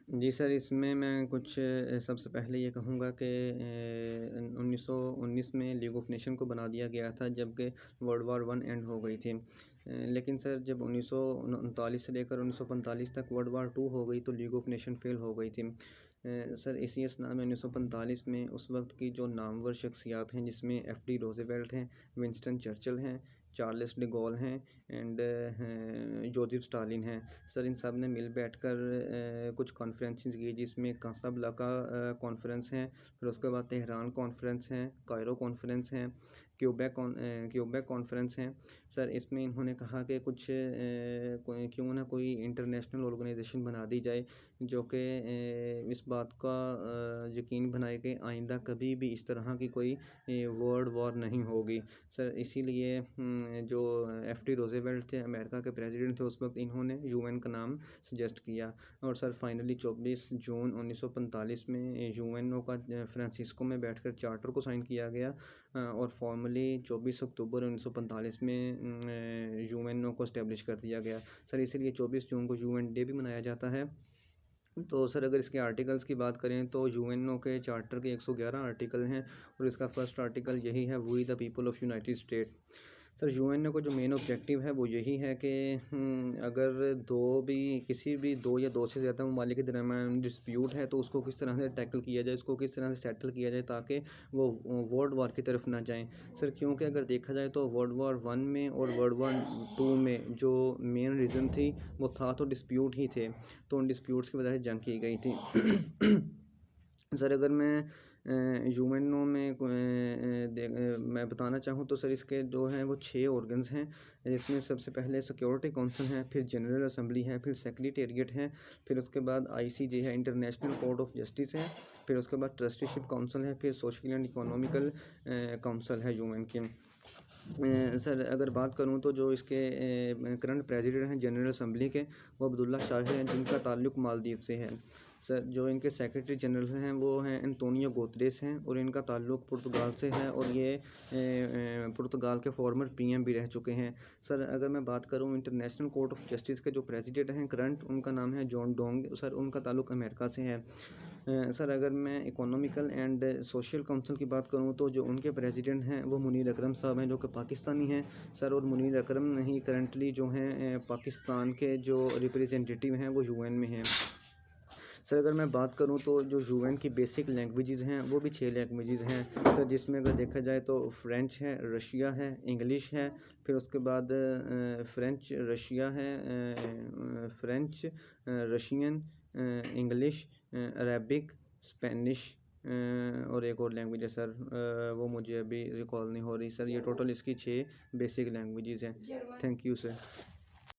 जी sir, इसमें मैं कुछ सबसे पहले ये कहूँगा कि 1919 में लीग ऑफ नेशन को बना दिया गया था, जबकि वर्ल्ड वार वन एंड हो गई थी। लेकिन सर जब 1939 से लेकर 1945 तक वर्ल्ड वार टू हो गई तो लीग ऑफ नेशन फेल हो गई थी। सर इसी असना में 1945 में उस वक्त की जो नामवर शख्सियात हैं, जिसमें एफ डी रोज़वेल्ट हैं, विंस्टन चर्चिल हैं, चार्ल्स डे गॉल हैं एंड जोसेफ स्टालिन हैं। सर इन सब ने मिल बैठकर कुछ कॉन्फ्रेंसेस की, जिसमें कासाब्लाका कॉन्फ्रेंस है, फिर उसके बाद तेहरान कॉन्फ्रेंस है, कायरो कॉन्फ्रेंस है, क्यूबेक कॉन्फ्रेंस है। सर इसमें इन्होंने कहा कि कुछ क्यों ना कोई इंटरनेशनल ऑर्गेनाइजेशन बना दी जाए जो कि इस बात का यकीन बनाए कि आइंदा कभी भी इस तरह की कोई वर्ल्ड वॉर नहीं होगी। सर इसीलिए जो एफ डी रोज़वेल्ट थे, अमेरिका के प्रेसिडेंट थे उस वक्त, इन्होंने यूएन का नाम सजेस्ट किया और सर फाइनली 24 जून 1945 में यूएनओ का फ्रांसिस्को में बैठकर चार्टर को साइन किया गया और फॉर्मली 24 अक्टूबर 1945 में यूएनओ को इस्टेब्लिश कर दिया गया। सर इसीलिए 24 जून को यूएन डे भी मनाया जाता है। तो सर अगर इसके आर्टिकल्स की बात करें तो यूएनओ के चार्टर के 111 आर्टिकल हैं और इसका फर्स्ट आर्टिकल यही है, we the people of United State. Sir UNO का जो मेन ऑब्जेक्टिव है वो यही है कि अगर किसी भी दो या दो से ज़्यादा ममालिक के दरमियान डिस्प्यूट है तो उसको किस तरह से टैकल किया जाए, उसको किस तरह से सेटल किया जाए ताकि वो वर्ल्ड वार की तरफ ना जाएं। सर क्योंकि अगर देखा जाए तो वर्ल्ड वार वन में और वर्ल्ड वार टू में जो मेन रीज़न थी वो था तो डिस्प्यूट ही थे, तो उन डिस्प्यूट्स की वजह से जंग की गई थी। सर अगर मैं यूएनओ में मैं बताना चाहूँ तो सर इसके जो हैं वो 6 ऑर्गन्स हैं। इसमें सबसे पहले सिक्योरिटी काउंसिल है, फिर जनरल असम्बली है, फिर सेक्रेटेरिएट है, फिर उसके बाद आईसीजे है, इंटरनेशनल कोर्ट ऑफ जस्टिस है, फिर उसके बाद ट्रस्टीशिप काउंसिल है, फिर सोशल एंड इकोनॉमिकल काउंसिल है यूएन की। सर अगर बात करूं तो जो इसके करंट प्रेसिडेंट हैं जनरल असम्बली के, वो अब्दुल्ला शाह हैं, जिनका ताल्लुक़ मालदीव से है। सर जो इनके सेक्रेटरी जनरल हैं वो हैं एंटोनियो गुतेरेस हैं और इनका ताल्लुक़ पुर्तगाल से है और ये पुर्तगाल के फॉर्मर पीएम भी रह चुके हैं। सर अगर मैं बात करूं इंटरनेशनल कोर्ट ऑफ जस्टिस के जो प्रेसिडेंट हैं करंट, उनका नाम है जॉन डोंग। सर उनका ताल्लुक़ अमेरिका से है। सर अगर मैं इकोनॉमिकल एंड सोशल काउंसिल की बात करूं तो जो उनके प्रेसिडेंट हैं वो मुनीर अकरम साहब हैं, जो कि पाकिस्तानी हैं। सर और मुनीर अकरम ही करंटली जो हैं पाकिस्तान के जो रिप्रेजेंटेटिव हैं वो यूएन में हैं। सर अगर मैं बात करूं तो जो यूएन की बेसिक लैंग्वेजेस हैं वो भी 6 लैंग्वेजेस हैं सर, जिसमें अगर देखा जाए तो फ्रेंच है, रशिया है, इंग्लिश है, फिर उसके बाद फ्रेंच रशिया है, French, Russian, English, Arabic, Spanish और एक और लैंग्वेज है सर, वो मुझे अभी रिकॉल नहीं हो रही। सर ये टोटल इसकी 6 बेसिक लैंग्वेजेस हैं। Thank you sir.